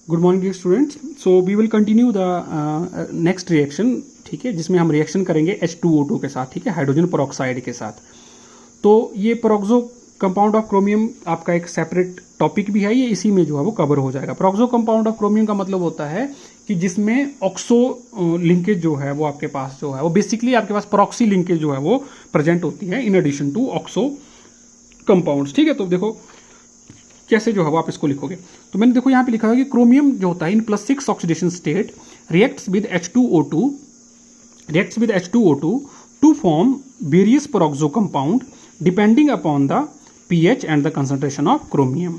Good morning dear students. So we will continue the next reaction, ठीक है, जिसमें हम रिएक्शन करेंगे H2O2 के साथ, ठीक है, हाइड्रोजन पेरोक्साइड के साथ। तो ये पेरोक्सो कंपाउंड ऑफ क्रोमियम आपका एक सेपरेट टॉपिक भी है, ये इसी में जो है वो कवर हो जाएगा। पेरोक्सो कंपाउंड ऑफ क्रोमियम का मतलब होता है कि जिसमें ऑक्सो लिंकेज जो है वो आपके पास जो है वो बेसिकली आपके पास प्रॉक्सी लिंकेज जो है वो प्रेजेंट होती है in addition to oxo compounds, ठीक है। तो देखो कैसे जो है वो आप इसको लिखोगे। तो मैंने देखो यहाँ पे लिखा है कि क्रोमियम जो होता है in +6 oxidation state reacts with H2O2 to form various peroxo compound depending upon the pH and the concentration of chromium,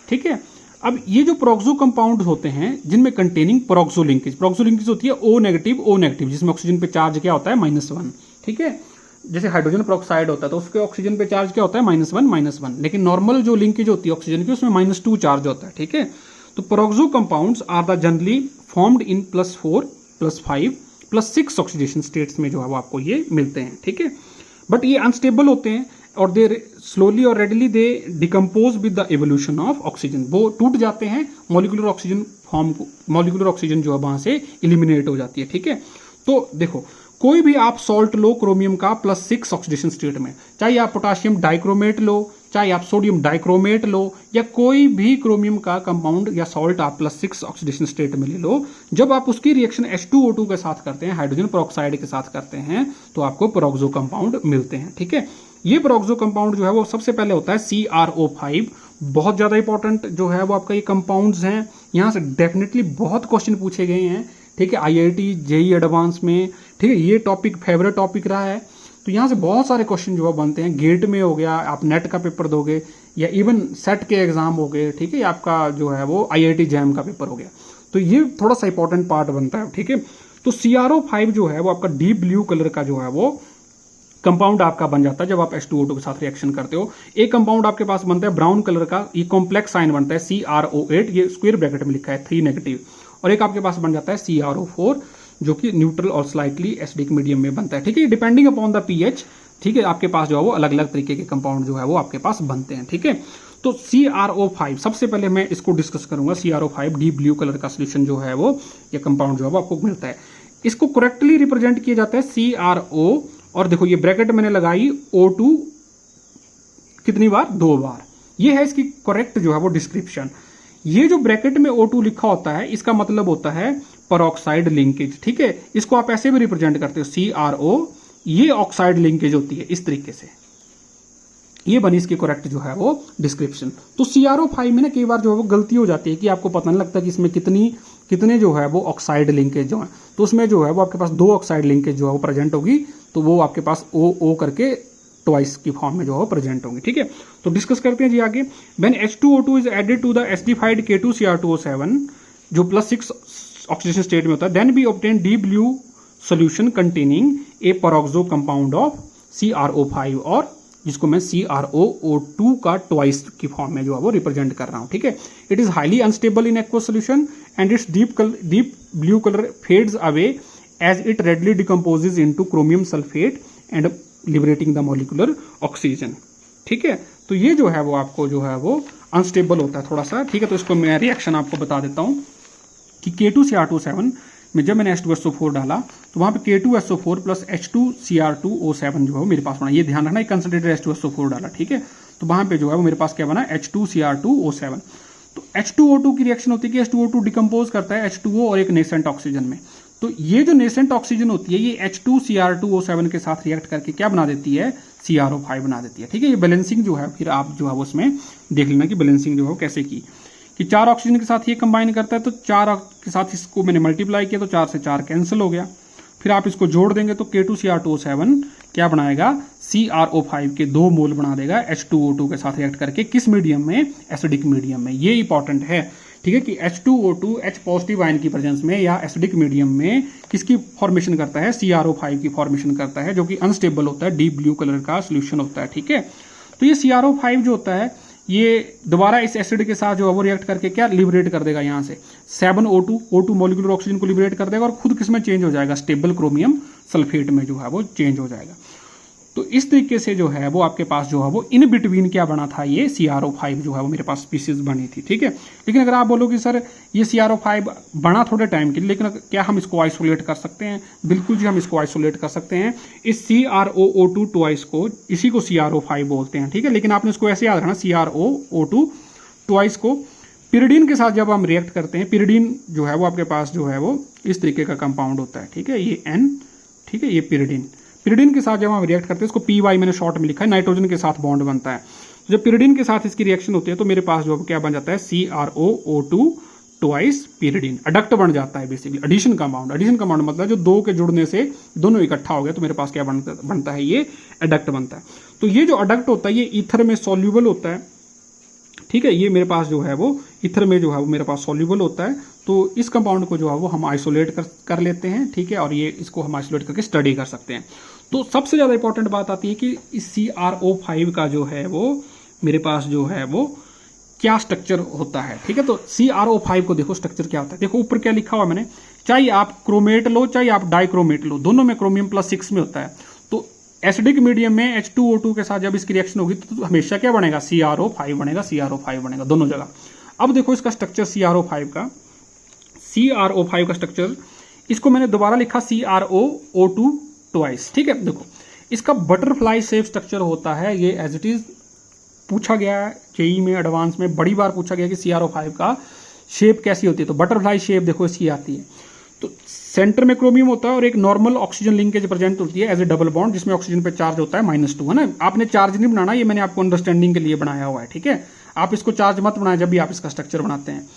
ठीक है। अब ये जो पेरोक्सो कंपाउंड होते हैं जिनमें कंटेनिंग पेरोक्सो लिंकेज होती है O नेगेटिव जिसमें ऑक्सीजन पे चार्ज क्या होता है -1, ठीक है। जैसे हाइड्रोजन पेरोक्साइड होता है तो उसके ऑक्सीजन पे चार्ज क्या होता है -1, लेकिन नॉर्मल जो लिंकेज होती है ऑक्सीजन की उसमें -2 चार्ज होता है, ठीक है। तो peroxo compounds are the generally formed in +4, +5, +6 oxidation states में जो है वो आपको ये मिलते हैं, ठीक है। बट ये अनस्टेबल होते हैं और दे स्लोली और readily they decompose with the evolution of oxygen, वो टूट जाते हैं, मॉलिक्यूलर ऑक्सीजन जो है वहां से इलिमिनेट हो जाती है, ठीक है। तो देखो कोई भी आप सॉल्ट लो क्रोमियम का +6 ऑक्सीडेशन स्टेट में, चाहे आप पोटाशियम डाइक्रोमेट लो, चाहे आप सोडियम डाइक्रोमेट लो, या कोई भी क्रोमियम का कंपाउंड या सॉल्ट आप +6 ऑक्सीडेशन स्टेट में ले लो, जब आप उसकी रिएक्शन H2O2 के साथ करते हैं, हाइड्रोजन पेरोक्साइड के साथ करते हैं, तो आपको पेरोक्सो कंपाउंड मिलते हैं, ठीक है। ये पेरोक्सो कंपाउंड जो है वो सबसे पहले होता है CrO5, बहुत ज्यादा इंपॉर्टेंट जो है वो आपका ये कंपाउंड्स हैं, यहां से डेफिनेटली बहुत क्वेश्चन पूछे गए हैं, ठीक है, IIT JEE एडवांस में, ठीक है, ये टॉपिक फेवरेट टॉपिक रहा है। तो यहाँ से बहुत सारे क्वेश्चन जो है बनते हैं, गेट में हो गया, आप नेट का पेपर दोगे, या इवन सेट के एग्जाम हो गए, ठीक है, आपका जो है वो IIT जैम का पेपर हो गया, तो ये थोड़ा सा इंपॉर्टेंट पार्ट बनता है, ठीक है। तो CrO5 जो है वो आपका डीप ब्लू कलर का जो है वो कंपाउंड आपका बन जाता है जब आप H2O2 के साथ रिएक्शन करते हो। एक कंपाउंड आपके पास बनता है ब्राउन कलर का, ये कॉम्प्लेक्स साइन बनता है CrO8, ये स्क्वायर ब्रैकेट में लिखा है 3 नेगेटिव, और एक आपके पास बन जाता है CrO4 जो कि न्यूट्रल और स्लाइटली एसिडिक मीडियम में बनता है, ठीक है, डिपेंडिंग अपॉन द pH, ठीक है, आपके पास जो है वो अलग अलग तरीके के कंपाउंड जो है वो आपके पास बनते हैं, ठीक है। तो CrO5 सबसे पहले मैं इसको डिस्कस करूंगा। CrO5 डीप ब्लू कलर का सोल्यूशन जो है वो ये कंपाउंड जो है वो आपको मिलता है, इसको करेक्टली रिप्रेजेंट किया जाता है CrO, और देखो ये ब्रैकेट मैंने लगाई O2 कितनी बार, 2 बार, ये है इसकी करेक्ट जो है वो डिस्क्रिप्शन। ये जो ब्रैकेट में O2 लिखा होता है इसका मतलब होता है पेरोक्साइड लिंकेज, ठीक है, इसको आप ऐसे भी रिप्रेजेंट करते हो CrO, ये ऑक्साइड लिंकेज होती है इस तरीके से, ये बनी इसकी करेक्ट जो है वो डिस्क्रिप्शन। तो CrO5 में ना कई बार जो है वो गलती हो जाती है कि आपको पता नहीं लगता कि इसमें कितने जो है वो ऑक्साइड लिंकेज जो है, तो उसमें जो है वो आपके पास 2 ऑक्साइड लिंकेज जो है वो प्रेजेंट होगी, तो वो आपके पास O करके ट्वाइस की फॉर्म में जो है प्रेजेंट होंगे, ठीक है। तो डिस्कस करते हैं जी आगे। When H2O2 is added to the acidified K2Cr2O7 जो +6 ऑक्सीडेशन स्टेट में होता है, then we obtain deep blue solution containing a peroxo compound of CrO5, और जिसको मैं CrOO2 का ट्वाइस की फॉर्म में जो है वो रिप्रेजेंट कर रहा हूं, ठीक है। It is highly unstable in aqueous solution and its deep blue colour fades away as it readily decomposes into chromium sulphate and liberating the molecular oxygen, ठीक है। तो ये जो है वो आपको जो है वो अनस्टेबल होता है थोड़ा सा, ठीक है। तो इसको मैं रिएक्शन आपको बता देता हूं कि K2Cr2O7 में जब मैंने H2SO4 डाला तो वहां पे K2SO4 + H2Cr2O7 जो है मेरे पास बना, ये ध्यान रखना, कंसंट्रेटेड H2SO4 डाला, ठीक है। तो वहां पे जो है वो मेरे पास क्या बना, H2Cr2O7। तो H2O2 की रिएक्शन होती है कि H2O2 डिकम्पोज करता है H2O और एक नेसेंट ऑक्सीजन में, तो ये जो नेसेंट ऑक्सीजन होती है ये H2Cr2O7 के साथ रिएक्ट करके क्या बना देती है, CrO5 बना देती है, ठीक है। ये बैलेंसिंग जो है फिर आप जो है उसमें देख लेना कि बैलेंसिंग जो है कैसे की, कि 4 ऑक्सीजन के साथ ये कंबाइन करता है, तो 4 के साथ इसको मैंने मल्टीप्लाई किया तो 4 से 4 कैंसिल हो गया, फिर आप इसको जोड़ देंगे तो K2Cr2O7 क्या बनाएगा, CrO5 के 2 मोल बना देगा H2O2 के साथ रिएक्ट करके, किस मीडियम में, एसिडिक मीडियम में, ये इंपॉर्टेंट है, ठीक है, कि H2O2 H पॉजिटिव आयन की प्रेजेंस में या एसिडिक मीडियम में किसकी फॉर्मेशन करता है, CrO5 की फॉर्मेशन करता है, जो कि अनस्टेबल होता है, डीप ब्लू कलर का सोल्यूशन होता है, ठीक है। तो ये CrO5 जो होता है ये दोबारा इस एसिड के साथ जो है वो रिएक्ट करके क्या लिबरेट कर देगा, यहाँ से 7O2 मॉलिक्यूलर ऑक्सीजन को लिबरेट कर देगा और खुद किसमें चेंज हो जाएगा, स्टेबल क्रोमियम सल्फेट में जो है वो चेंज हो जाएगा। तो इस तरीके से जो है वो आपके पास जो है वो इन बिटवीन क्या बना था, ये CrO5 जो है वो मेरे पास स्पीसीज बनी थी, ठीक है। लेकिन अगर आप बोलो कि सर ये CrO5 बना थोड़े टाइम के लिए, लेकिन क्या हम इसको आइसोलेट कर सकते हैं? बिल्कुल जी, हम इसको आइसोलेट कर सकते हैं। इस CrOO2 ट्वाइस को, इसी को CrO5 बोलते हैं, ठीक है। लेकिन आपने इसको ऐसे याद रखना, CrOO2 ट्वाइस को पिरिडीन के साथ जब हम रिएक्ट करते हैं, पिरिडीन जो है वो आपके पास जो है वो इस तरीके का कंपाउंड होता है, ठीक है। ये N, ठीक है, ये पिरिडीन के साथ जब हम रिएक्ट करते हैं, इसको PY मैंने शॉर्ट में लिखा है, नाइट्रोजन के साथ बॉन्ड बनता है। जब पिरिडीन के साथ इसकी रिएक्शन होती है तो मेरे पास जो क्या बन जाता है, CrOO2 ट्वाइस पिरिडीन, अडक्ट बन जाता है basically, addition compound. Addition compound मतलब जो दो के जुड़ने से दोनों इकट्ठा हो गया तो मेरे पास क्या बनता है, ये अडक्ट बनता है। तो ये जो अडक्ट होता है ये ईथर में सॉल्यूबल होता है, ठीक है। ये मेरे पास जो है वो ईथर में जो है वो मेरे पास सॉल्यूबल होता है। तो इस कंपाउंड को जो है वो हम आइसोलेट कर लेते हैं, ठीक है, और ये इसको हम आइसोलेट करके स्टडी कर सकते हैं। तो सबसे ज़्यादा इंपॉर्टेंट बात आती है कि इस CrO5 का जो है वो मेरे पास जो है वो क्या स्ट्रक्चर होता है, ठीक है। तो CrO5 को देखो स्ट्रक्चर क्या होता है, देखो ऊपर क्या लिखा हुआ मैंने, चाहे आप क्रोमेट लो चाहे आप डाइक्रोमेट लो, दोनों में क्रोमियम +6 में होता है। तो एसिडिक मीडियम में H2O2 के साथ जब इसकी रिएक्शन होगी तो हमेशा क्या बनेगा, CrO5 बनेगा, CrO5 बनेगा दोनों जगह। अब देखो इसका स्ट्रक्चर CrO5 का स्ट्रक्चर, इसको मैंने दोबारा लिखा CrOO2 ट्वाइस, ठीक है। देखो इसका बटरफ्लाई शेप स्ट्रक्चर होता है, ये एज इट इज पूछा गया है जेईई में, एडवांस में बड़ी बार पूछा गया कि CrO5 का शेप कैसी होती है। तो बटरफ्लाई शेप देखो इसकी आती है। तो सेंटर में क्रोमियम होता है और एक नॉर्मल ऑक्सीजन लिंकेज प्रेजेंट होती है एज ए डबल बॉन्ड, जिसमें ऑक्सीजन पे चार्ज होता है -2, है ना। आपने चार्ज नहीं बनाना, ये मैंने आपको अंडरस्टैंडिंग के लिए बनाया हुआ है, ठीक है। आप इसको चार्ज मत बनाएं जब भी आप इसका स्ट्रक्चर बनाते हैं।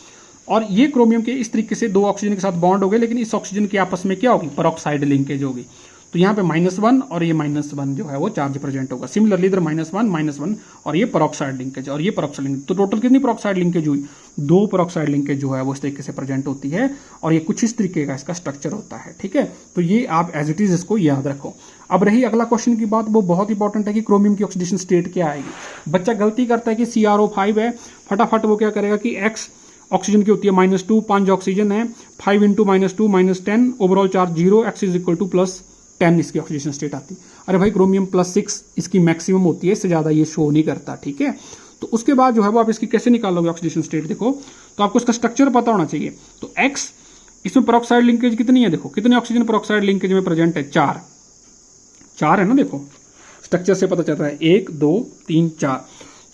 और ये क्रोमियम के इस तरीके से दो ऑक्सीजन के साथ बॉन्ड हो गए, लेकिन इस ऑक्सीजन की आपस में क्या होगी, पेरोक्साइड लिंकेज होगी। तो यहाँ पे -1 और ये -1 जो है वो चार्ज प्रेजेंट होगा। सिमिलरली इधर -1 और ये पेरोक्साइड लिंकेज और ये पेरोक्साइड लिंकेज। तो टोटल कितनी पेरोक्साइड लिंकेज हुई, 2 पेरोक्साइड लिंकेज जो है वो इस तरीके से प्रेजेंट होती है और ये कुछ इस तरीके का इसका स्ट्रक्चर होता है, ठीक है। तो ये आप एज इट इज इसको याद रखो। अब रही अगला क्वेश्चन की बात, वो बहुत इंपॉर्टेंट है कि क्रोमियम की ऑक्सीडेशन स्टेट क्या आएगी। बच्चा गलती करता है कि CrO5 है, फटाफट वो क्या करेगा कि X ऑक्सीजन की होती है -2, 5 ऑक्सीजन है, 5 × -2 -10, ओवरऑल चार्ज 0, X = +10 इसकी ऑक्सीडेशन स्टेट आती है। अरे भाई क्रोमियम +6 इसकी मैक्सिमम होती है, इससे ज़्यादा ये शो नहीं करता, ठीक है। तो उसके बाद जो है वो आप इसकी कैसे निकालोगे ऑक्सीडेशन स्टेट, देखो तो आपको इसका स्ट्रक्चर पता होना चाहिए। तो X, इसमें पेरोक्साइड लिंकेज कितनी है, देखो कितने ऑक्सीजन पेरोक्साइड लिंकेज में प्रेजेंट है, 4 है ना। देखो स्ट्रक्चर से पता चलता है 1 2 3 4।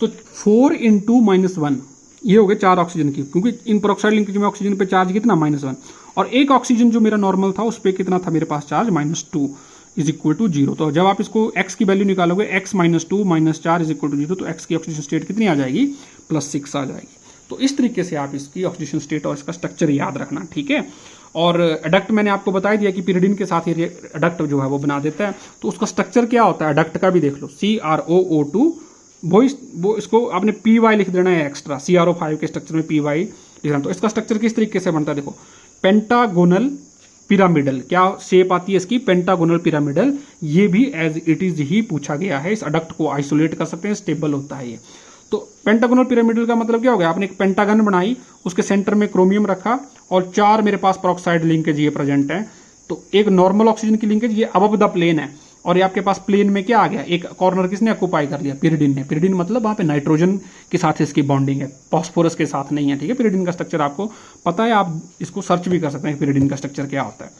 तो 4 × -1 ये हो गए 4 ऑक्सीजन की, क्योंकि इन पेरोक्साइड लिंकेज में ऑक्सीजन पे चार्ज कितना, -1, और एक ऑक्सीजन जो मेरा नॉर्मल था उस पर कितना था मेरे पास चार्ज, -2 = 0। तो जब आप इसको x की वैल्यू निकालोगे, x - 2 - 4 = 0, तो x की ऑक्सीजन स्टेट कितनी आ जाएगी, +6 आ जाएगी। तो इस तरीके से आप इसकी ऑक्सीजन स्टेट और इसका स्ट्रक्चर याद रखना, ठीक है। और अडक्ट मैंने आपको बता दिया कि पिरिडीन के साथ ये अडक्ट जो है वो बना देता है। तो उसका स्ट्रक्चर क्या होता है अडक्ट का भी देख लो, CrOO2, वो इसको आपने PY लिख देना है एक्स्ट्रा, CrO5 के स्ट्रक्चर में PY लिखना। तो इसका स्ट्रक्चर किस तरीके से बनता है, देखो पेंटागोनल पिरामिडल, क्या शेप आती है इसकी, पेंटागोनल पिरामिडल। ये भी एज इट इज ही पूछा गया है, इस अडक्ट को आइसोलेट कर सकते हैं, स्टेबल होता है ये। तो पेंटागोनल पिरामिडल का मतलब क्या हो गया, आपने एक पेंटागन बनाई, उसके सेंटर में क्रोमियम रखा और 4 मेरे पास पेरोक्साइड लिंकेज ये प्रेजेंट है। तो एक नॉर्मल ऑक्सीजन की लिंकेज ये अबव द प्लेन है, और ये आपके पास प्लेन में क्या आ गया, एक कॉर्नर किसने ऑक्यूपाई कर लिया, पिरिडीन ने। पिरिडीन मतलब वहाँ पे नाइट्रोजन के साथ इसकी बॉन्डिंग है, फॉस्फोरस के साथ नहीं है, ठीक है। पिरिडीन का स्ट्रक्चर आपको पता है, आप इसको सर्च भी कर सकते हैं पिरिडीन का स्ट्रक्चर क्या होता है।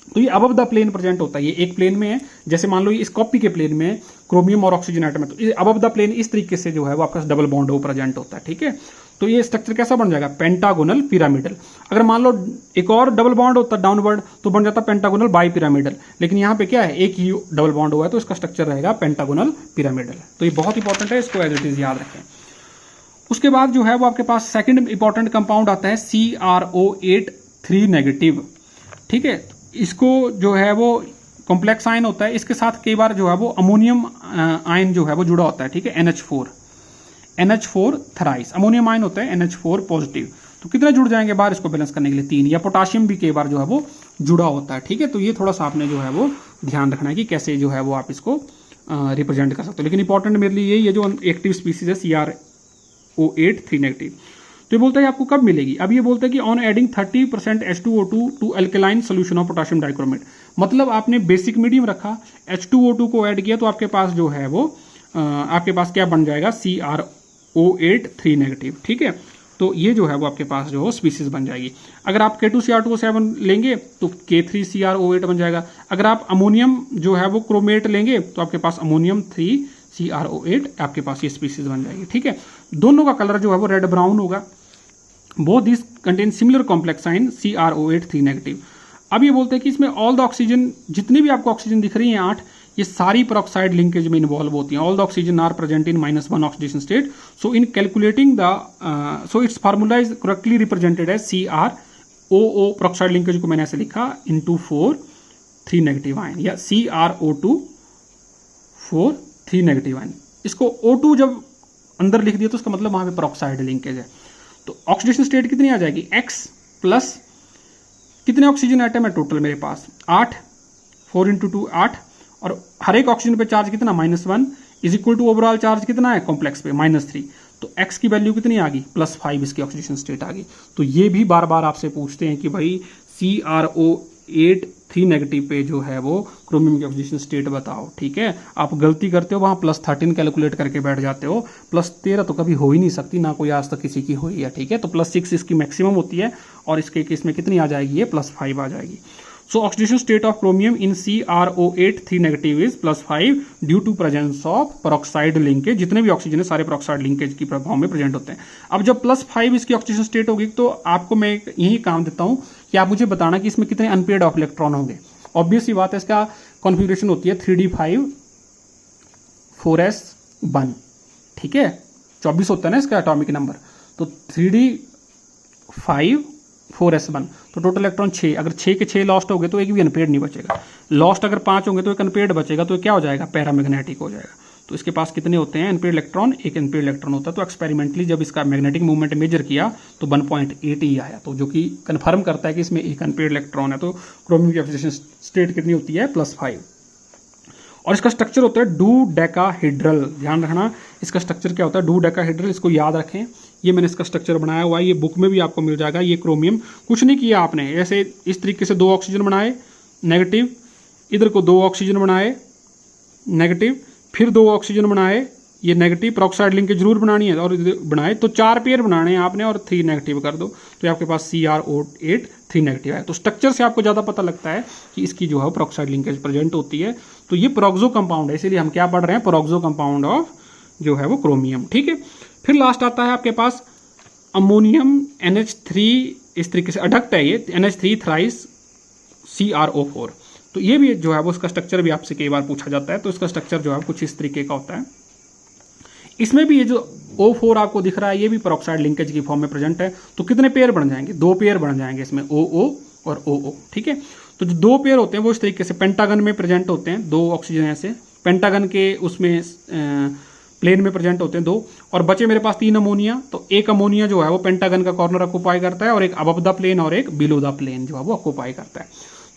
तो ये अबव द प्लेन प्रेजेंट होता है, ये एक प्लेन में है, जैसे मान लो ये इस कॉपी के प्लेन में क्रोमियम और ऑक्सीजन एटम है, तो ये अबव द प्लेन इस तरीके से जो है वो आपका डबल बॉन्ड वो प्रेजेंट होता है, ठीक है। तो ये स्ट्रक्चर कैसा बन जाएगा, पेंटागोनल पिरामिडल। अगर मान लो एक और डबल बॉन्ड होता डाउनवर्ड तो बन जाता पेंटागोनल बाई पिरामिडल, लेकिन यहाँ पे क्या है एक ही डबल बॉन्ड हुआ है, तो इसका स्ट्रक्चर रहेगा पेंटागोनल पिरामिडल। तो ये बहुत इंपॉर्टेंट है, इसको एज इट इज याद रखें। उसके बाद जो है वो आपके पास सेकंड इंपॉर्टेंट कंपाउंड आता है CrO8 3-, ठीक है। इसको जो है वो कॉम्प्लेक्स आयन होता है, इसके साथ कई बार जो है वो अमोनियम आयन जो है वो जुड़ा होता है, ठीक है। NH4 थराइस अमोनियम आयन होता है, NH4 पॉजिटिव। तो कितने जुड़ जाएंगे बाहर इसको बैलेंस करने के लिए, 3, या पोटाशियम भी कई बार जो है वो जुड़ा होता है, ठीक है। तो ये थोड़ा सा आपने जो है वो ध्यान रखना है कि कैसे जो है वो आप इसको रिप्रेजेंट कर सकते हो। लेकिन इंपॉर्टेंट मेरे लिए यही है, जो एक्टिव स्पीसीज है CrO8 3-। तो ये बोलता है आपको कब मिलेगी। अब ये बोलता है कि on adding 30% H2O2 to alkaline solution of potassium dichromate, मतलब आपने बेसिक मीडियम रखा, H2O2 को ऐड किया तो आपके पास जो है वो आपके पास क्या बन जाएगा, CrO8 3 नेगेटिव, ठीक है। तो ये जो है वो आपके पास जो हो स्पीसीज बन जाएगी। अगर आप K2Cr2O7 लेंगे तो K3Cr08 बन जाएगा। अगर आप अमोनियम जो है वो क्रोमेट लेंगे तो आपके पास अमोनियम 3Cr08 आपके पास ये स्पीसीज बन जाएगी, ठीक है। दोनों का कलर जो है वो रेड ब्राउन होगा। Both this contain similar complex sign CrO8 3 negative. अब ये बोलते हैं कि इसमें ऑल द ऑक्सीजन, जितनी भी आपको ऑक्सीजन दिख रही हैं 8, ये सारी पेरोक्साइड लिंकेज में इन्वॉल्व होती हैं। All the oxygen are present in -1 oxidation state. So in calculating the so it's formula is correctly represented as CrOO, peroxide linkage को मैंने ऐसे लिखा into 4 3 नेगेटिव आयन, या CrO2 4 3 नेगेटिव आयन। इसको O2 जब अंदर लिख दिया तो उसका मतलब वहां पे पेरोक्साइड लिंकेज है। तो ऑक्सीडेशन स्टेट कितनी आ जाएगी, X प्लस कितने ऑक्सीजन आइटम है टोटल मेरे पास 8, 4 × 2 8, और हर एक ऑक्सीजन पे चार्ज कितना -1 is equal to overall charge कितना है कॉम्प्लेक्स पे -3। तो x की वैल्यू कितनी आ गई, +5 इसकी ऑक्सीडेशन स्टेट आ गई। तो ये भी बार बार आपसे पूछते हैं कि भाई CrO8 3 नेगेटिव पे जो है वो क्रोमियम की ऑक्सीडेशन स्टेट बताओ, ठीक है। आप गलती करते हो वहाँ +13 कैलकुलेट करके बैठ जाते हो, +13 तो कभी हो ही नहीं सकती, ना कोई आज तक किसी की हुई है, ठीक है। तो +6 इसकी मैक्सिमम होती है, और इसके केस में कितनी आ जाएगी, ये +5 आ जाएगी। So oxidation state of chromium in CrO8 3 negative is +5 due to presence of peroxide linkage। जितने भी ऑक्सीजन है सारे peroxide लिंकेज की प्रभाव में प्रेजेंट होते हैं। अब जब +5 इसकी ऑक्सीजन स्टेट होगी तो आपको मैं यही काम देता हूं कि आप मुझे बताना कि इसमें कितने अनपेयर्ड ऑफ इलेक्ट्रॉन होंगे। ऑब्वियस सी बात है, इसका कॉन्फ़िगरेशन होती है 3d5 4s1, ठीक है। 24 होता है ना इसका एटॉमिक नंबर, तो 3d5 4s1, तो टोटल इलेक्ट्रॉन 6। अगर 6 के 6 लॉस्ट हो गए तो एक भी अनपेयर्ड नहीं बचेगा। लॉस्ट अगर 5 होंगे तो एक अनपेयर्ड बचेगा, तो क्या हो जाएगा, पैरामैग्नेटिक हो जाएगा। तो इसके पास कितने होते हैं अनपेयर्ड इलेक्ट्रॉन, एक अनपेयर्ड इलेक्ट्रॉन होता है। तो एक्सपेरिमेंटली जब इसका मैग्नेटिक मूवमेंट मेजर किया तो 1.8 ही आया, तो जो कि कन्फर्म करता है कि इसमें एक अनपेयर्ड इलेक्ट्रॉन है। तो क्रोमियम की ऑक्सीडेशन स्टेट कितनी होती है, +5। और इसका स्ट्रक्चर होता है डूडेकाहेड्रल। ध्यान रखना इसका स्ट्रक्चर क्या होता है, डूडेकाहेड्रल, इसको याद रखें। ये मैंने इसका स्ट्रक्चर बनाया हुआ है, ये बुक में भी आपको मिल जाएगा। ये क्रोमियम कुछ नहीं किया आपने, ऐसे इस तरीके से 2 ऑक्सीजन बनाए नेगेटिव, इधर को 2 ऑक्सीजन बनाए नेगेटिव, फिर 2 ऑक्सीजन बनाए ये नेगेटिव, पेरोक्साइड लिंकेज जरूर बनानी है, और बनाए तो 4 पेयर बनाने हैं आपने, और 3 नेगेटिव कर दो तो आपके पास CrO8 3 नेगेटिव है। तो स्ट्रक्चर से आपको ज़्यादा पता लगता है कि इसकी जो है पेरोक्साइड लिंकेज प्रेजेंट होती है। तो ये पेरोक्सो कंपाउंड है, इसीलिए हम क्या पढ़ रहे हैं, पेरोक्सो कंपाउंड ऑफ जो है वो क्रोमियम, ठीक है। फिर लास्ट आता है आपके पास अमोनियम NH3, इस तरीके से अडक्ट है ये NH3 थ्राइस CrO4। तो ये भी जो है वो इसका स्ट्रक्चर भी आपसे कई बार पूछा जाता है। तो इसका स्ट्रक्चर जो है कुछ इस तरीके का होता है। इसमें भी ये जो O4 आपको दिख रहा है ये भी पेरोक्साइड लिंकेज की फॉर्म में प्रेजेंट है। तो कितने पेयर बन जाएंगे, 2 पेयर बन जाएंगे इसमें, OO और OO, ठीक है। तो जो 2 पेयर होते हैं वो इस तरीके से पेंटागन में प्रेजेंट होते हैं, 2 ऑक्सीजन ऐसे पेंटागन के उसमें प्लेन में प्रेजेंट होते हैं 2, और बचे मेरे पास 3 अमोनिया। तो एक अमोनिया जो है वो पेंटागन का कॉर्नर ऑक्यूपाई करता है, और एक अबव द प्लेन और एक बिलो द प्लेन जो है वो ऑक्यूपाई करता है।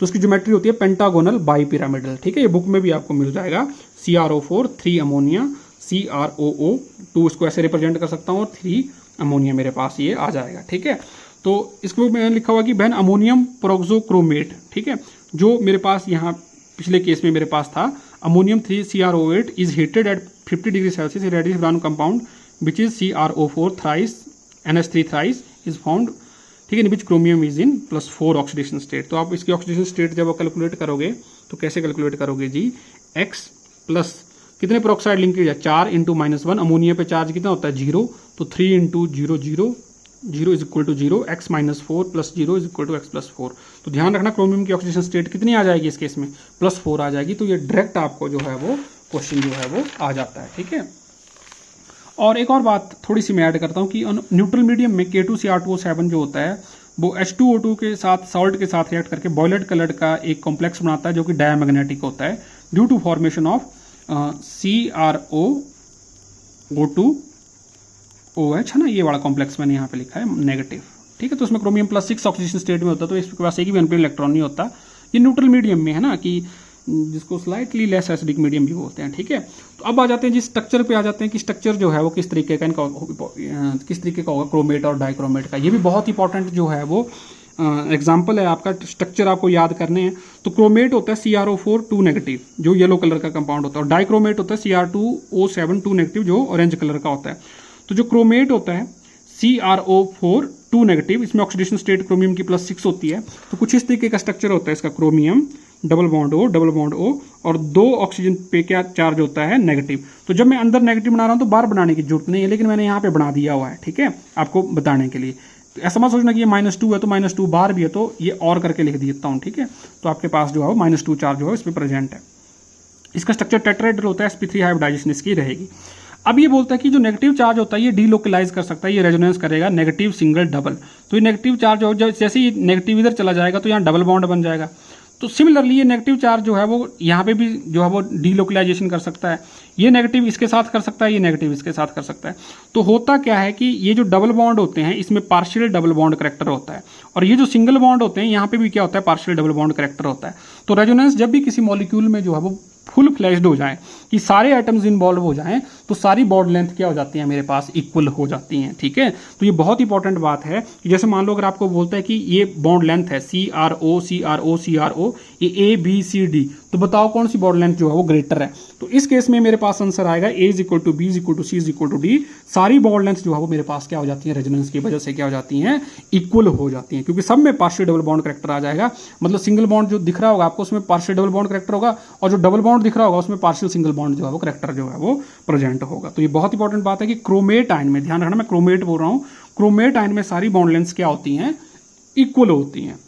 तो उसकी ज्योमेट्री होती है पेंटागोनल बाईपिरामिडल, ठीक है। ये बुक में भी आपको मिल जाएगा। CrO4 3 अमोनिया, CrOO 2 इसको ऐसे रिप्रेजेंट कर सकता हूँ, और 3 अमोनिया मेरे पास ये आ जाएगा, ठीक है। तो इसको मैंने लिखा हुआ कि बहन अमोनियम पेरोक्सोक्रोमेट, ठीक है, जो मेरे पास यहाँ पिछले केस में मेरे पास था। Ammonium 3 CrO8 is heated at 50 degree Celsius, reddish brown compound which is CrO4 thrice NH3 thrice is found, ठीक है, in which chromium is in +4 oxidation state. तो आप इसकी ऑक्सीडेशन स्टेट जब कैलकुलेट करोगे तो कैसे कैलकुलेट करोगे जी, X प्लस कितने पेरोक्साइड लिंकेज है, 4 × -1, अमोनिया पे चार्ज कितना होता है 0, तो 3 × 0 0 0 is equal to 0, x -4 + 0 is equal to x +4। तो ध्यान रखना क्रोमियम की ऑक्सीडेशन स्टेट कितनी आ जाएगी इस केस में, +4 आ जाएगी। तो ये डायरेक्ट आपको जो है वो क्वेश्चन जो है वो आ जाता है, ठीक है। और एक और बात थोड़ी सी मैं ऐड करता हूँ कि न्यूट्रल मीडियम में K2Cr2O7 जो होता है वो H2O2 के साथ सॉल्ट के साथ रिएक्ट करके वॉयलेट कलर्ड का एक कॉम्प्लेक्स बनाता है जो कि डायमैग्नेटिक होता है due to formation of CrO2 OH है ना, ये वाला कॉम्प्लेक्स मैंने यहाँ पे लिखा है नेगेटिव, ठीक है। तो उसमें क्रोमियम +6 ऑक्सीडेशन स्टेट में होता है, तो इसके पास एक भी अनपेयर्ड इलेक्ट्रॉन नहीं होता। ये न्यूट्रल मीडियम में है ना, कि जिसको स्लाइटली लेस एसिडिक मीडियम भी बोलते हैं, ठीक है। तो अब आ जाते हैं जी स्ट्रक्चर पे आ जाते हैं कि स्ट्रक्चर जो है वो किस तरीके का किस तरीके का होगा क्रोमेट और डाइक्रोमेट का। ये भी बहुत इंपॉर्टेंट जो है वो एग्जाम्पल है आपका, स्ट्रक्चर आपको याद करने हैं। तो क्रोमेट होता है CrO4 2 नेगेटिव जो येलो कलर का कंपाउंड होता है, और डाइक्रोमेट होता है Cr2O7 2 नेगेटिव जो ऑरेंज कलर का होता है। तो जो क्रोमेट होता है CrO4 2 नेगेटिव, इसमें ऑक्सीडेशन स्टेट क्रोमियम की +6 होती है। तो कुछ इस तरीके का स्ट्रक्चर होता है इसका, क्रोमियम डबल बॉन्ड O और 2 ऑक्सीजन पे क्या चार्ज होता है नेगेटिव। तो जब मैं अंदर नेगेटिव बना रहा हूं तो बार बनाने की जरूरत नहीं है, लेकिन मैंने यहाँ पे बना दिया हुआ है, ठीक है, आपको बताने के लिए। तो ऐसा मत सोचना कि ये -2 है तो -2 बार भी है तो ये और करके लिख देता हूँ, ठीक है। तो आपके पास जो है वो -2 चार्ज जो है इस पर प्रेजेंट है। इसका स्ट्रक्चर टेट्राहेड्रल होता है, sp3 हाइब्रिडाइजेशन इसकी रहेगी। अब ये बोलता है कि जो नेगेटिव चार्ज होता है ये डीलोकलाइज कर सकता है, ये रेजोनेंस करेगा नेगेटिव सिंगल डबल। तो ये नेगेटिव चार्ज हो जैसे ही नेगेटिव इधर चला जाएगा तो यहाँ डबल बॉन्ड बन जाएगा। तो सिमिलरली ये नेगेटिव चार्ज जो है वो यहाँ पे भी जो है वो डीलोकलाइजेशन कर सकता है, ये नेगेटिव इसके साथ कर सकता है, ये नेगेटिव इसके साथ कर सकता है। तो होता क्या है कि ये जो डबल बॉन्ड होते हैं इसमें पार्शियल डबल बॉन्ड करेक्टर होता है, और ये जो सिंगल बॉन्ड होते हैं यहाँ पे भी क्या होता है, पार्शियल डबल बॉन्ड करेक्टर होता है। तो रेजोनेंस जब भी किसी मॉलिक्यूल में जो है वो फुल फ्लैश्ड हो जाए कि सारे एटम्स इन्वॉल्व हो जाएं तो सारी बॉन्ड लेंथ क्या हो जाती है मेरे पास, इक्वल हो जाती हैं, ठीक है। तो ये बहुत इंपॉर्टेंट बात है कि जैसे मान लो अगर आपको बोलता है कि ये बॉन्ड लेंथ है CrO ये ABCD, तो बताओ कौन सी बॉन्ड लेंथ जो है वो ग्रेटर है। तो इस केस में मेरे पास आंसर आएगा A = B = C = D। सारी बॉन्ड लेंथ जो है वो मेरे पास क्या हो जाती है, रेजोनेंस की वजह से क्या हो जाती हैं, इक्वल हो जाती हैं, क्योंकि सब में पार्शियल डबल बॉन्ड करेक्टर आ जाएगा। मतलब सिंगल बॉन्ड जो दिख रहा होगा आपको उसमें पार्शियल डबल बॉन्ड करेक्टर होगा, और जो डबल बॉन्ड दिख रहा होगा उसमें पार्शियल सिंगल बॉन्ड जो है वो करेक्टर जो है वो प्रेजेंट होगा। तो ये बहुत इंपॉर्टेंट बात है कि क्रोमेट आयन में ध्यान रखना, मैं क्रोमेट बोल रहा हूँ, क्रोमेट आयन में सारी बॉन्ड लेंथ्स क्या होती हैं, इक्वल होती हैं।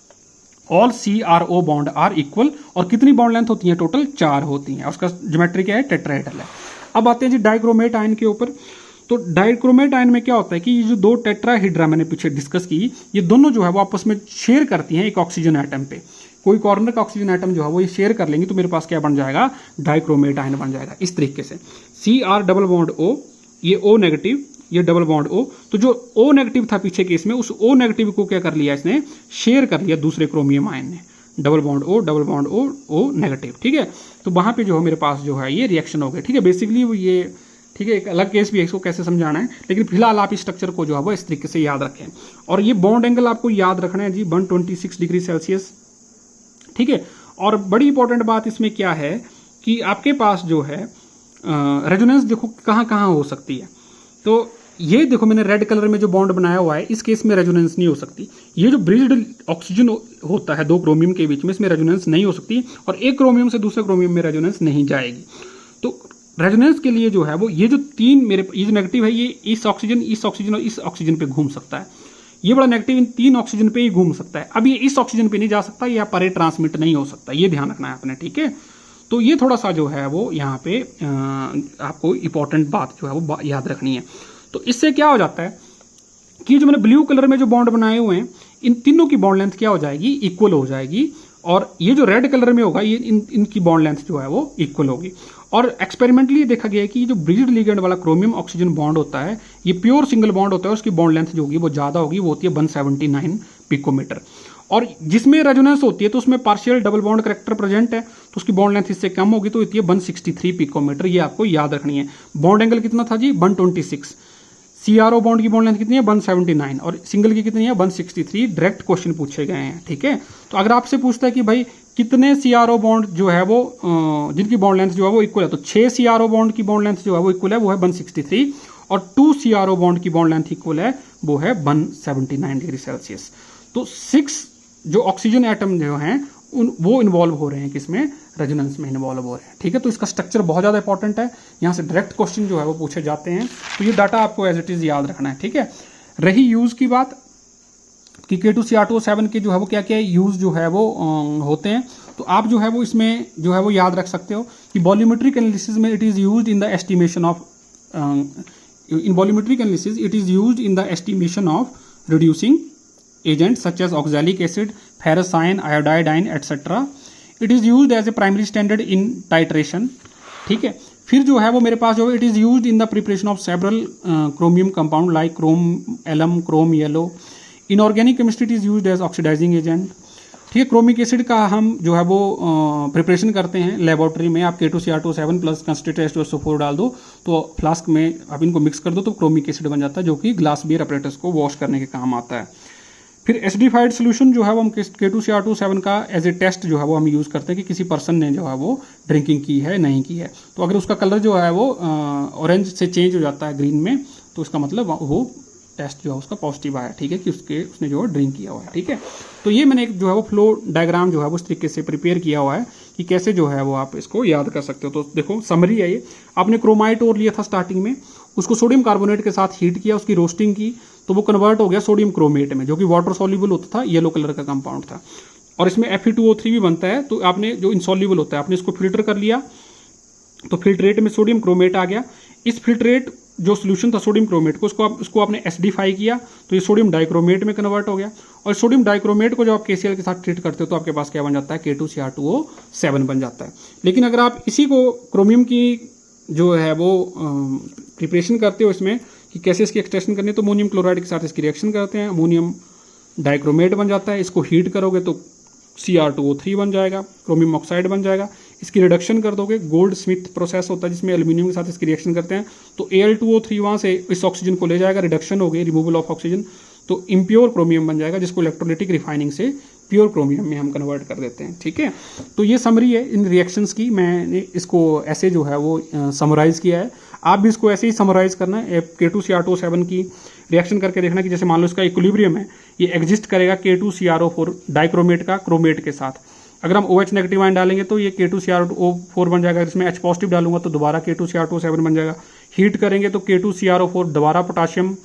All CrO bond are equal. और कितनी बॉन्ड लेंथ होती है, टोटल 4 होती हैं। उसका ज्योमेट्री क्या है, टेट्राहेड्रल है। अब आते हैं जी डाइक्रोमेट आयन के ऊपर। तो डाइक्रोमेट आयन में क्या होता है कि ये जो 2 टेट्राहेड्रा मैंने पीछे डिस्कस की, ये दोनों जो है वो आपस में शेयर करती हैं एक ऑक्सीजन एटम पे। कोई कॉर्नर का ऑक्सीजन एटम जो है वो ये शेयर कर लेंगे तो मेरे पास क्या बन जाएगा, डाइक्रोमेट आयन बन जाएगा इस तरीके से। Cr डबल बॉन्ड O, ये O नेगेटिव, ये डबल बॉन्ड O। तो जो O नेगेटिव था पीछे केस में, उस O नेगेटिव को क्या कर लिया, इसने शेयर कर लिया दूसरे क्रोमियम आयन ने, double bond O O negative, ठीक है। तो वहां पे जो है मेरे पास जो है ये रिएक्शन हो गया, ठीक है। बेसिकली वो ये, ठीक है, एक अलग केस भी है, इसको कैसे समझाना है, लेकिन फिलहाल आप इस स्ट्रक्चर को जो है वो इस तरीके से याद रखें। और ये बॉन्ड एंगल आपको याद रखना है जी 126 डिग्री सेल्सियस, ठीक है। और बड़ी इंपॉर्टेंट बात इसमें क्या है कि आपके पास जो है रेजोनेंस देखो कहाँ कहाँ हो सकती है। तो ये देखो मैंने रेड कलर में जो बॉन्ड बनाया हुआ है, इस केस में रेजोनेंस नहीं हो सकती। ये जो ब्रिज्ड ऑक्सीजन होता है 2 क्रोमियम के बीच में, इसमें रेजोनेंस नहीं हो सकती, और एक क्रोमियम से दूसरे क्रोमियम में रेजोनेंस नहीं जाएगी। तो रेजोनेंस के लिए जो है वो ये जो 3 मेरे ये जो नेगेटिव है, ये इस ऑक्सीजन और इस ऑक्सीजन पे घूम सकता है। ये बड़ा नेगेटिव इन 3 ऑक्सीजन पे ही घूम सकता है। अब ये इस ऑक्सीजन पे नहीं जा सकता, या परे ट्रांसमिट नहीं हो सकता, ये ध्यान रखना है आपने, ठीक है। तो ये थोड़ा सा जो है वो यहाँ पे आपको इंपॉर्टेंट बात जो है वो याद रखनी है। तो इससे क्या हो जाता है कि जो मैंने ब्लू कलर में जो बॉन्ड बनाए हुए हैं, इन तीनों की बॉन्ड लेंथ क्या हो जाएगी, इक्वल हो जाएगी। और ये जो रेड कलर में होगा, ये इनकी बॉन्ड लेंथ जो है वो इक्वल होगी। और एक्सपेरिमेंटली देखा गया है कि जो ब्रिज्ड लिगेंड वाला क्रोमियम ऑक्सीजन बॉन्ड होता है, ये प्योर सिंगल बॉन्ड होता है, उसकी बॉन्ड लेंथ जो होगी वो ज्यादा होगी, वो होती है 179 पिकोमीटर। और जिसमें रेजोनेंस होती है तो उसमें partial double bond character present है, तो उसकी बॉन्ड लेंथ इससे कम होगी, तो होती है 163 पिकोमीटर। ये आपको याद रखनी है। बॉन्ड एंगल कितना था जी, 126। CrO बॉन्ड की बॉन्ड लेंथ कितनी है, 179, और सिंगल की कितनी है, 163। डायरेक्ट क्वेश्चन पूछे गए हैं, ठीक है। तो अगर आपसे पूछता है कि भाई कितने CrO बॉन्ड जो है वो जिनकी बॉन्ड लेंथ जो है वो इक्वल है, तो 6 CrO बॉन्ड की बॉन्ड लेंथ जो है वो इक्वल है, वो है 163, और 2 CrO बॉन्ड की बॉन्ड लेंथ इक्वल है, वो है 179 डिग्री सेल्सियस। तो 6 जो ऑक्सीजन एटम जो हैं वो इन्वॉल्व हो रहे हैं, किसमें, रेजोनेंस में इन्वॉल्व हो रहे हैं, ठीक है। तो इसका स्ट्रक्चर बहुत ज़्यादा इंपॉर्टेंट है, यहाँ से डायरेक्ट क्वेश्चन जो है वो पूछे जाते हैं। तो ये डाटा आपको एज इट इज़ याद रखना है, ठीक है। रही यूज़ की बात कि K2Cr2O7 के जो है वो क्या क्या यूज़ जो है वो होते हैं, तो आप जो है वो इसमें जो है वो याद रख सकते हो कि वॉल्यूमेट्रिक एनालिसिस में it is used in the estimation of in volumetric analysis it is used in the estimation of reducing agents such as oxalic acid, ferrous ion, iodine, etc. It is used as a primary standard in titration, ठीक है। फिर जो है वो मेरे पास जो है it is used in the preparation of several chromium compound like chrome alum, chrome yellow. Inorganic chemistry it is used as oxidising agent. ठीक है। क्रोमिक एसिड का हम जो है वो प्रिपरेशन करते हैं लेबोरेटरी में। आप K2Cr2O7 प्लस कंसंट्रेटेड H2SO4 डाल दो तो फ्लास्क में आप इनको मिक्स कर दो तो क्रोमिक एसिड बन जाता है, जो कि ग्लास बियर अपरेटस को वॉश करने के काम आता है। फिर एसिडिफाइड सोल्यूशन जो है वो हम K2Cr2O7 का एज ए टेस्ट जो है वो हम यूज़ करते हैं कि किसी पर्सन ने जो है वो ड्रिंकिंग की है नहीं की है। तो अगर उसका कलर जो है वो ऑरेंज से चेंज हो जाता है ग्रीन में, तो इसका मतलब वो टेस्ट जो है उसका पॉजिटिव आया, ठीक है, कि उसने जो है ड्रिंक किया हुआ है, ठीक है। तो ये मैंने एक जो है वो फ्लो डायग्राम जो है वो इस तरीके से प्रिपेयर किया हुआ है कि कैसे जो है वो आप इसको याद कर सकते हो। तो देखो समरी है ये। आपने क्रोमाइट ओर लिया था स्टार्टिंग में, उसको सोडियम कार्बोनेट के साथ हीट किया, उसकी रोस्टिंग की, तो वो कन्वर्ट हो गया सोडियम क्रोमेट में, जो कि वाटर सॉल्युबल होता था, येलो कलर का कंपाउंड था। और इसमें Fe2O3 भी बनता है। तो आपने जो इनसॉल्युबल होता है आपने इसको फिल्टर कर लिया, तो फिल्ट्रेट में सोडियम क्रोमेट आ गया। इस फिल्ट्रेट जो सोल्यूशन था सोडियम क्रोमेट को, उसको आपने एसिडिफाई किया तो ये सोडियम डाइक्रोमेट में कन्वर्ट हो गया। और सोडियम डाइक्रोमेट को जब आप KCl के साथ ट्रीट करते हो तो आपके पास क्या बन जाता है, K2Cr2O7 बन जाता है। लेकिन अगर आप इसी को क्रोमियम की जो है वो प्रिपरेशन करते हो इसमें कि कैसे इसकी एक्सट्रैक्शन करनी है, तो अमोनियम क्लोराइड के साथ इसकी रिएक्शन करते हैं, अमोनियम डाइक्रोमेट बन जाता है। इसको हीट करोगे तो Cr2O3 बन जाएगा, क्रोमियम ऑक्साइड बन जाएगा। इसकी रिडक्शन कर दोगे, गोल्ड स्मिथ प्रोसेस होता है जिसमें एल्यूमिनियम के साथ इसकी रिएक्शन करते हैं, तो Al2O3 वहाँ से इस ऑक्सीजन को ले जाएगा, रिडक्शन हो गई, रिमूवल ऑफ ऑक्सीजन, तो इम्प्योर क्रोमियम बन जाएगा, जिसको इलेक्ट्रोलिटिक रिफाइनिंग से प्योर क्रोमियम में हम कन्वर्ट कर देते हैं, ठीक है। तो ये समरी है इन रिएक्शंस की। मैंने इसको ऐसे जो है वो समराइज किया है, आप भी इसको ऐसे ही समराइज करना है। K2Cr2O7 की रिएक्शन करके देखना कि जैसे मान लो इसका इक्विलिब्रियम है, ये एग्जिस्ट करेगा K2Cr4 डाइक्रोमेट का क्रोमेट के साथ। अगर हम OH नेगेटिव आयन डालेंगे तो ये K2Cr4 बन जाएगा, इसमें H पॉजिटिव डालूंगा तो दोबारा K2Cr2O7 बन जाएगा। हीट करेंगे तो K2Cr4 दोबारा पोटाशियम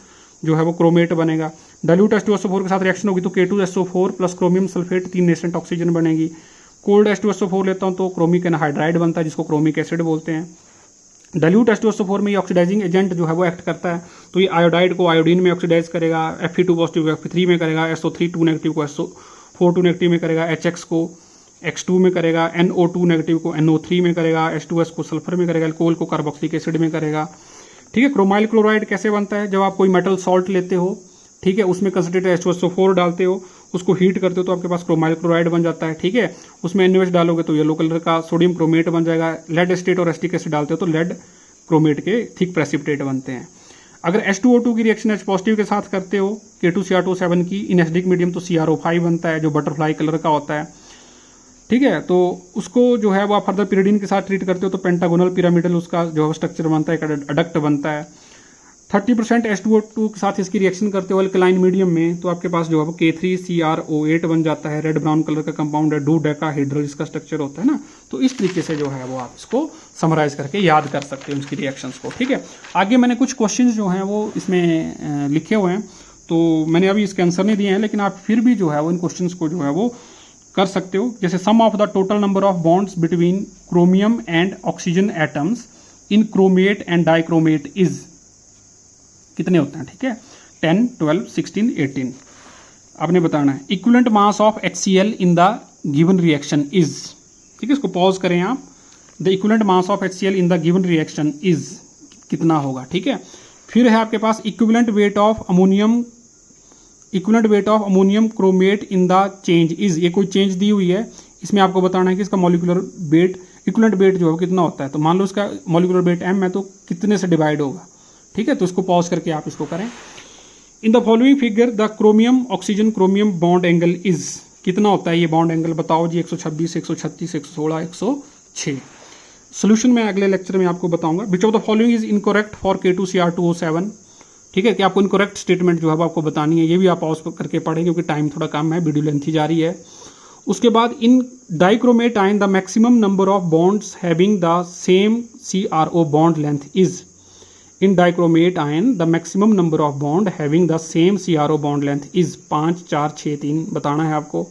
जो है वो क्रोमेट बनेगा। डाइल्यूट H2SO4 के साथ रिएक्शन होगी तो K2SO4 plus chromium sulphate 3 nascent oxygen बनेगी। कोल्ड H2SO4 लेता हूँ तो क्रोमिक एनहाइड्राइड बनता है, जिसको क्रोमिक एसिड बोलते हैं। डाइल्यूट H2SO4 में ये ऑक्सीडाइजिंग एजेंट जो है वो एक्ट करता है, तो ये आयोडाइड को आयोडीन में ऑक्सीडाइज करेगा, Fe2 पॉजिटिव को Fe3 में करेगा, SO3 2 नेगेटिव को SO4 2 नेगेटिव में करेगा, HX को X2 में करेगा, NO2 नेगेटिव को NO3 में करेगा, H2S को सल्फर में करेगा, अल्कोहल को कार्बोक्सिलिक एसिड में करेगा, ठीक है। क्रोमाइल क्लोराइड कैसे बनता है, जब आप कोई मेटल सॉल्ट लेते हो, ठीक है, उसमें कंसंट्रेटेड H2SO4 डालते हो, उसको हीट करते हो तो आपके पास क्रोमाइल क्लोराइड बन जाता है, ठीक है। उसमें NaOH डालोगे तो येलो कलर का सोडियम क्रोमेट बन जाएगा। लेड एस्टेट और एस्टिक एसिड डालते हो तो लेड क्रोमेट के थिक प्रेसिपिटेट बनते हैं। अगर H2O2 की रिएक्शन H पॉजिटिव के साथ करते हो K2Cr2O7 की इन एसिडिक मीडियम, तो CrO5 बनता है जो बटरफ्लाई कलर का होता है, ठीक है। तो उसको जो है वो आप फर्दर पिरिडीन के साथ ट्रीट करते हो तो पेंटागोनल पिरामिडल उसका जो है स्ट्रक्चर बनता है, एक अडक्ट बनता है। 30% H2O2 के साथ इसकी रिएक्शन करते हो अल्कलाइन मीडियम में तो आपके पास जो है वो K3CrO8 बन जाता है, रेड ब्राउन कलर का कंपाउंड है, डोडेकाहेड्रल इसका स्ट्रक्चर होता है ना। तो इस तरीके से जो है वो आप इसको समराइज करके याद कर सकते हो इसकी रिएक्शंस को, ठीक है। आगे मैंने कुछ क्वेश्चंस जो हैं वो इसमें लिखे हुए हैं, तो मैंने अभी इसके आंसर नहीं दिए हैं, लेकिन आप फिर भी जो है वो इन क्वेश्चंस को जो है वो कर सकते हो। जैसे sum of the total number of bonds between chromium and oxygen atoms in chromate and dichromate is, कितने होते हैं, ठीक है, 10, 12, 16, 18 आपने बताना है। Equivalent mass of HCl in the given reaction is, ठीक है, इसको पॉज करें आप। The equivalent mass of HCl in the given reaction is कितना होगा, ठीक है। फिर है आपके पास equivalent weight of ammonium chromate in the change is, ये कोई चेंज दी हुई है, इसमें आपको बताना है कि इसका मॉलिक्यूलर वेट, इक्विवेलेंट वेट जो है कितना होता है। तो मान लो इसका मॉलिक्यूलर वेट m है तो कितने से डिवाइड होगा, ठीक है। तो इसको पॉज करके आप इसको करें। In the following figure the chromium oxygen chromium bond angle is, कितना होता है ये बॉन्ड एंगल बताओ जी, 126, 136, 116, 106। सोल्यूशन में अगले लेक्चर में आपको बताऊंगा। Which of the following is incorrect for K2Cr2O7, ठीक है, कि आपको इनकरेक्ट स्टेटमेंट जो है वो आपको बतानी है, ये भी आप पॉज करके पढ़ें क्योंकि टाइम थोड़ा कम है, वीडियो लेंथी जा रही है। उसके बाद in dichromate ion the maximum number of bonds having the same CrO bond length is, in dichromate ion the maximum number of bond having the same CrO bond length is 5, 4, 6, 3 बताना है आपको।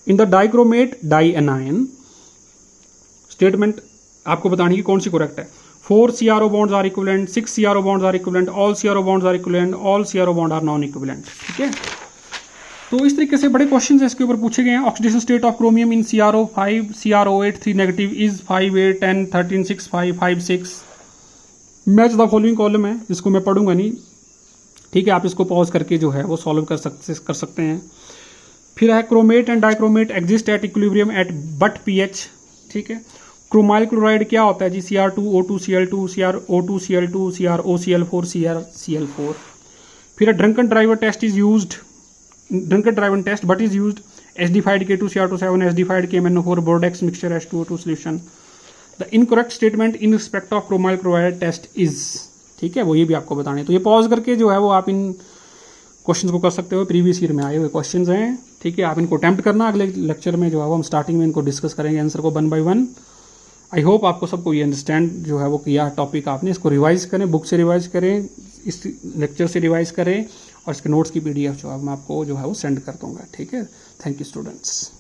In the dichromate dianion statement आपको बतानी है कि कौन C correct है। 4 CrO bonds are equivalent, 6 CrO bonds are equivalent, all CrO bonds are equivalent, all CrO bonds are non equivalent, ठीक है। तो इस तरीके से बड़े क्वेश्चन इसके ऊपर पूछे गए हैं। Oxidation state of chromium in CrO5 CrO8 3 negative is 5, 8, 10, 13, 6, 5, 5, 6। Match the following column है जिसको मैं पढ़ूंगा नहीं, ठीक है, आप इसको पॉज करके जो है वो सॉल्व कर सकते हैं। फिर है chromate and dichromate exist at equilibrium at but pH, ठीक है। क्रोमाइल क्लोराइड क्या होता है जी, Cr2O2Cl2 CrO2Cl2 CrOCl4 CrCl4। फिर drunken driver test is used, drunken driver test but is used acidified K2Cr2 acidified KMnO4 Bordeaux mixture H2O2 solution. The incorrect statement in respect of chromyl chloride test is, ठीक है, वो ये भी आपको बताने। तो ये पॉज करके जो है वो आप इन क्वेश्चंस को कर सकते हो, प्रीवियस ईयर में आए हुए क्वेश्चंस हैं, ठीक है। आप इनको अटेम्प्ट करना, अगले लेक्चर में जो है वो हम स्टार्टिंग में इनको डिस्कस करेंगे आंसर को 1 by 1। आई होप आपको सबको ये अंडरस्टैंड जो है वो किया टॉपिक आपने। इसको रिवाइज करें, बुक से रिवाइज करें, इस लेक्चर से रिवाइज करें, और इसके नोट्स की PDF जो है मैं आपको जो है वो सेंड कर दूंगा, ठीक है। Thank you students.